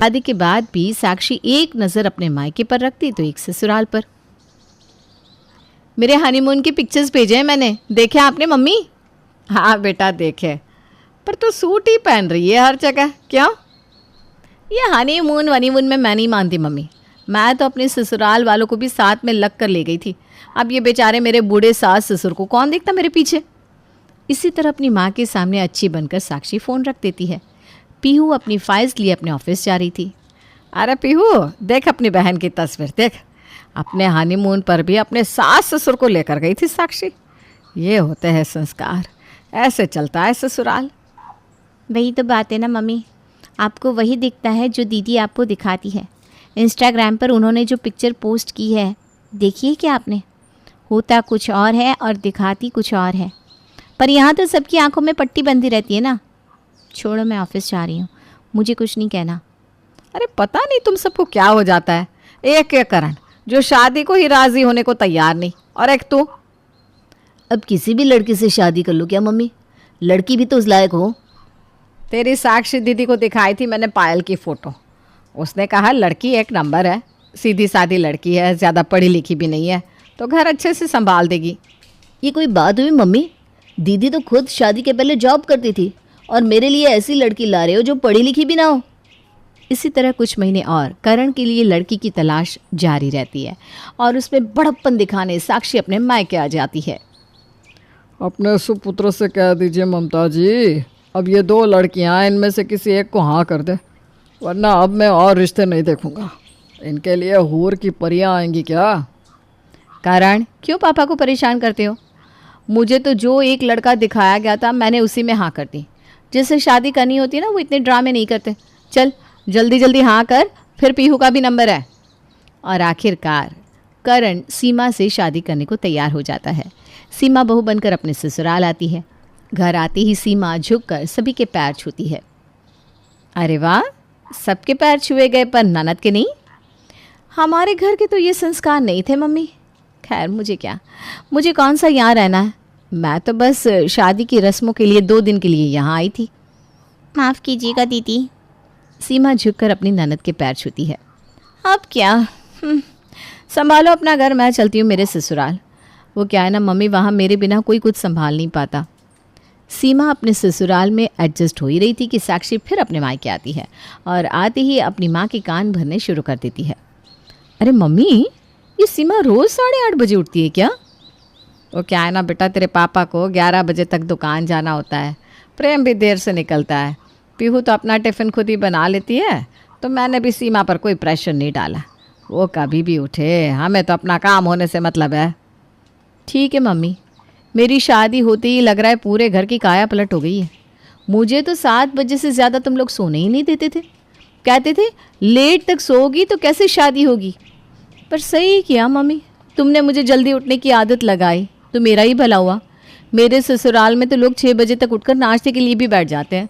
शादी के बाद भी साक्षी एक नज़र अपने मायके पर रखती तो एक ससुराल पर। मेरे हनीमून की पिक्चर्स भेजे हैं मैंने, देखे आपने मम्मी? हाँ बेटा देखे, पर तो सूट ही पहन रही है हर जगह, क्यों? ये हनीमून वनीमून में मैं नहीं मानती मम्मी। मैं तो अपने ससुराल वालों को भी साथ में लग कर ले गई थी। अब ये बेचारे मेरे बूढ़े सास ससुर को कौन देखता मेरे पीछे। इसी तरह अपनी माँ के सामने अच्छी बनकर साक्षी फ़ोन रख देती है। पीहू अपनी फाइल्स लिए अपने ऑफिस जा रही थी। अरे पीहू देख अपनी बहन की तस्वीर देख, अपने हनीमून पर भी अपने सास ससुर को लेकर गई थी साक्षी। ये होते हैं संस्कार, ऐसे चलता है ससुराल। वही तो बात है ना मम्मी, आपको वही दिखता है जो दीदी आपको दिखाती है। इंस्टाग्राम पर उन्होंने जो पिक्चर पोस्ट की है देखिए क्या आपने, होता कुछ और है और दिखाती कुछ और है। पर यहाँ तो सबकी आंखों में पट्टी बंधी रहती है ना। छोड़ो, मैं ऑफिस जा रही हूँ, मुझे कुछ नहीं कहना। अरे पता नहीं तुम सबको क्या हो जाता है, एक करण जो शादी को ही राजी होने को तैयार नहीं, और एक तू। अब किसी भी लड़की से शादी कर लो क्या मम्मी, लड़की भी तो उस लायक हो। तेरी साक्षी दीदी को दिखाई थी मैंने पायल की फ़ोटो, उसने कहा लड़की एक नंबर है, सीधी सादी लड़की है, ज़्यादा पढ़ी लिखी भी नहीं है, तो घर अच्छे से संभाल देगी। ये कोई बात हुई मम्मी? दीदी तो खुद शादी के पहले जॉब करती थी और मेरे लिए ऐसी लड़की ला रहे हो जो पढ़ी लिखी भी ना हो। इसी तरह कुछ महीने और करण के लिए लड़की की तलाश जारी रहती है और उसमें बड़प्पन दिखाने साक्षी अपने मायके आ जाती है। अपने सुपुत्र से कह दीजिए ममता जी, अब ये 2 लड़कियां इनमें से किसी एक को हाँ कर दे, वरना अब मैं और रिश्ते नहीं देखूंगा। इनके लिए हूर की परियां आएंगी क्या? करण क्यों पापा को परेशान करते हो? मुझे तो जो एक लड़का दिखाया गया था मैंने उसी में हाँ कर दी। जिससे शादी करनी होती है ना वो इतने ड्रामे नहीं करते। चल जल्दी जल्दी हाँ कर, फिर पीहू का भी नंबर है। और आखिरकार करण सीमा से शादी करने को तैयार हो जाता है। सीमा बहू बनकर अपने ससुराल आती है। घर आते ही सीमा झुककर सभी के पैर छूती है। अरे वाह, सबके पैर छुए गए पर ननद के नहीं। हमारे घर के तो ये संस्कार नहीं थे मम्मी। खैर मुझे क्या, मुझे कौन सा यहाँ रहना है। मैं तो बस शादी की रस्मों के लिए 2 दिन के लिए यहाँ आई थी। माफ़ कीजिएगा दीदी। सीमा झुककर अपनी ननद के पैर छूती है। अब क्या, संभालो अपना घर, मैं चलती हूँ मेरे ससुराल। वो क्या है ना मम्मी, वहाँ मेरे बिना कोई कुछ संभाल नहीं पाता। सीमा अपने ससुराल में एडजस्ट हो ही रही थी कि साक्षी फिर अपने मायके आती है और आते ही अपनी माँ के कान भरने शुरू कर देती है। अरे मम्मी, ये सीमा रोज़ 8:30 बजे उठती है क्या? वो क्या है ना बेटा, तेरे पापा को 11 बजे तक दुकान जाना होता है, प्रेम भी देर से निकलता है, पीहू तो अपना टिफ़िन खुद ही बना लेती है, तो मैंने भी सीमा पर कोई प्रेशर नहीं डाला। वो कभी भी उठे, हमें तो अपना काम होने से मतलब है। ठीक है मम्मी, मेरी शादी होते ही लग रहा है पूरे घर की काया पलट हो गई है। मुझे तो 7 बजे से ज़्यादा तुम लोग सोने ही नहीं देते थे। कहते थे लेट तक सोओगी तो कैसे शादी होगी। पर सही किया मम्मी, तुमने मुझे जल्दी उठने की आदत लगाई तो मेरा ही भला हुआ। मेरे ससुराल में तो लोग 6 बजे तक उठकर नाश्ते के लिए भी बैठ जाते हैं।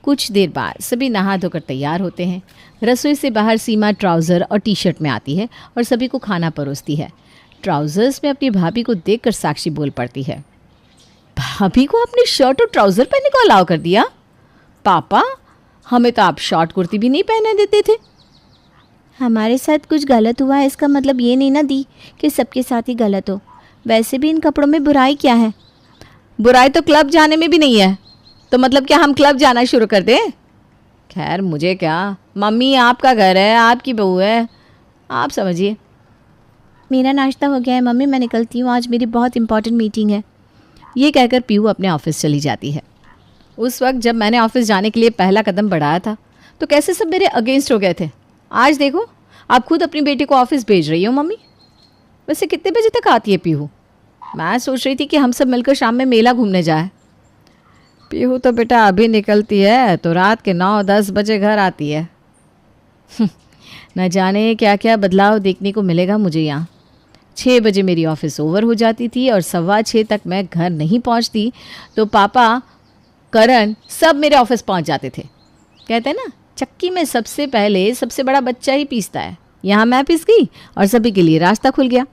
कुछ देर बाद सभी नहा धोकर तैयार होते हैं। रसोई से बाहर सीमा ट्राउज़र और टी-शर्ट में आती है और सभी को खाना परोसती है। ट्राउज़र्स में अपनी भाभी को देखकर साक्षी बोल पड़ती है। भाभी को अपनी शर्ट और ट्राउज़र पहनने को अलाउ कर दिया? पापा, हमें तो आप शॉर्ट कुर्ती भी नहीं पहने देते थे। हमारे साथ कुछ गलत हुआ है इसका मतलब ये नहीं ना दी कि सबके साथ ही गलत हो। वैसे भी इन कपड़ों में बुराई क्या है? बुराई तो क्लब जाने में भी नहीं है, तो मतलब क्या हम क्लब जाना शुरू कर दें? खैर मुझे क्या, मम्मी आपका घर है, आपकी बहू है, आप समझिए। मेरा नाश्ता हो गया है मम्मी, मैं निकलती हूँ, आज मेरी बहुत इंपॉर्टेंट मीटिंग है। ये कहकर पीहू अपने ऑफिस चली जाती है। उस वक्त जब मैंने ऑफिस जाने के लिए पहला कदम बढ़ाया था तो कैसे सब मेरे अगेंस्ट हो गए थे। आज देखो आप खुद अपनी बेटी को ऑफिस भेज रही हो मम्मी। वैसे कितने बजे तक आती है पीहू? मैं सोच रही थी कि हम सब मिलकर शाम में मेला घूमने जाए। पीहू तो बेटा अभी निकलती है तो रात के 9-10 बजे घर आती है। न जाने क्या क्या बदलाव देखने को मिलेगा मुझे यहाँ। 6 बजे मेरी ऑफिस ओवर हो जाती थी और 6:15 तक मैं घर नहीं पहुँचती तो पापा, करण सब मेरे ऑफिस पहुँच जाते थे। कहते हैं ना, चक्की में सबसे पहले सबसे बड़ा बच्चा ही पीसता है। यहाँ मैं पिस गई और सभी के लिए रास्ता खुल गया।